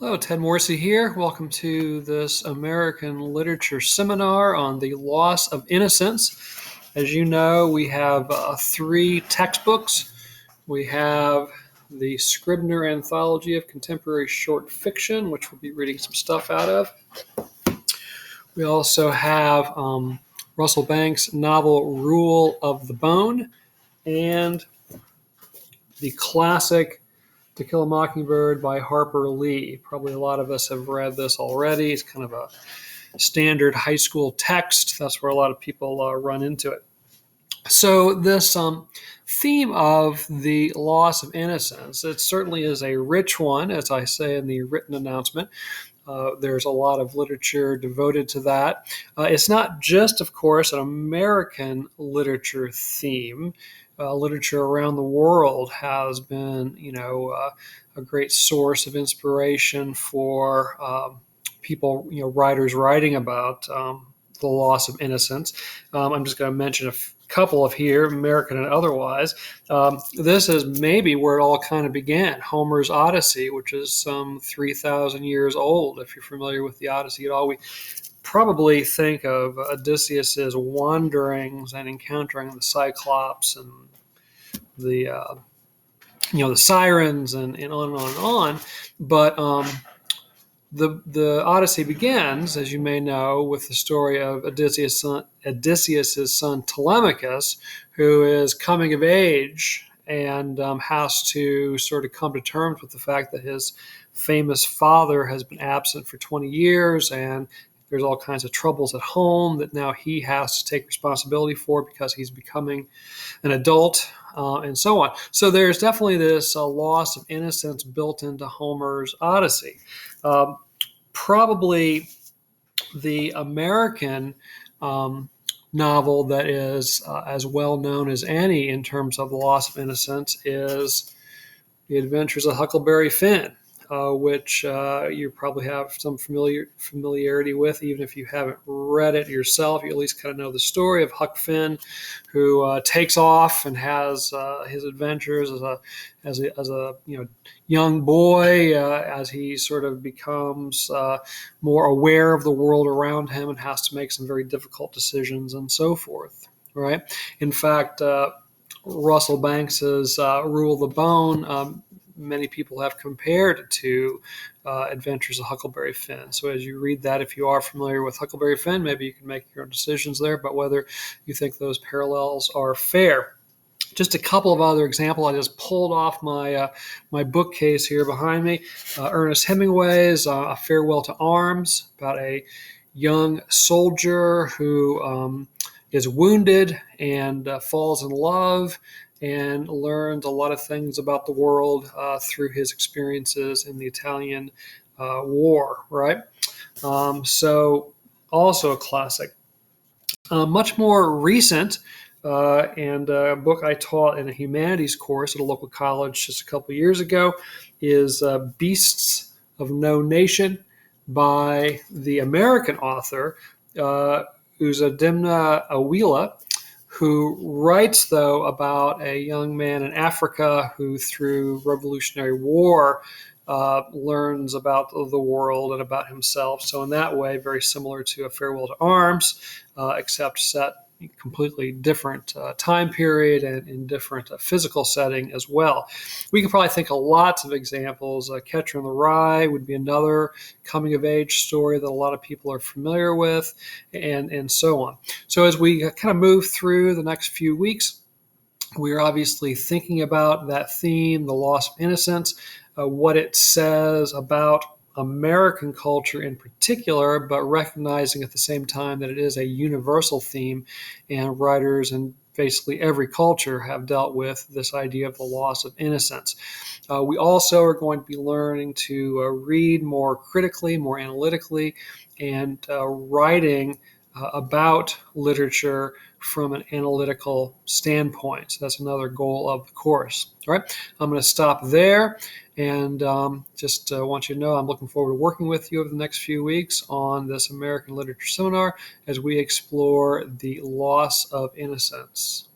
Hello, Ted Morrissey here. Welcome to this American Literature Seminar on the loss of innocence. As you know, we have three textbooks. We have the Scribner Anthology of Contemporary Short Fiction, which we'll be reading some stuff out of. We also have Russell Banks' novel Rule of the Bone and the classic To Kill a Mockingbird by Harper Lee. Probably a lot of us have read this already. It's kind of a standard high school text. That's where a lot of people run into it. So this theme of the loss of innocence, it certainly is a rich one, as I say in the written announcement. There's a lot of literature devoted to that. It's not just, of course, an American literature theme. Literature around the world has been, a great source of inspiration for people, writers writing about the loss of innocence. I'm just going to mention a couple of here, American and otherwise. This is maybe where it all kind of began. Homer's Odyssey, which is some 3,000 years old. If you're familiar with the Odyssey at all, we probably think of Odysseus's wanderings and encountering the Cyclops and the the sirens and on and on and on. But the Odyssey begins, as you may know, with the story of Odysseus's son Telemachus, who is coming of age and has to sort of come to terms with the fact that his famous father has been absent for 20 years, and there's all kinds of troubles at home that now he has to take responsibility for because he's becoming an adult, and so on. So there's definitely this loss of innocence built into Homer's Odyssey. Probably the American novel that is as well known as any in terms of the loss of innocence is The Adventures of Huckleberry Finn, which you probably have some familiarity with, even if you haven't read it yourself. You at least kind of know the story of Huck Finn, who takes off and has his adventures as a young boy, as he sort of becomes more aware of the world around him and has to make some very difficult decisions and so forth. Right? In fact, Russell Banks's Rule of the Bone. Many people have compared to Adventures of Huckleberry Finn. So as you read that, if you are familiar with Huckleberry Finn, maybe you can make your own decisions there about whether you think those parallels are fair. Just a couple of other examples. I just pulled off my bookcase here behind me. Ernest Hemingway's A Farewell to Arms, about a young soldier who is wounded and falls in love and learned a lot of things about the world through his experiences in the Italian War, right? So also a classic. Much more recent, and a book I taught in a humanities course at a local college just a couple of years ago is Beasts of No Nation by the American author Uzodimna Awila, who writes, though, about a young man in Africa who, through Revolutionary War, learns about the world and about himself. So in that way, very similar to A Farewell to Arms, except set completely different time period and in different physical setting as well. We can probably think of lots of examples. Catcher in the Rye would be another coming-of-age story that a lot of people are familiar with, and so on. So as we kind of move through the next few weeks, we're obviously thinking about that theme, the loss of innocence, what it says about American culture in particular, but recognizing at the same time that it is a universal theme, and writers in basically every culture have dealt with this idea of the loss of innocence. We also are going to be learning to read more critically, more analytically, and writing about literature from an analytical standpoint. So that's another goal of the course. All right, I'm going to stop there and just want you to know I'm looking forward to working with you over the next few weeks on this American Literature Seminar as we explore the loss of innocence.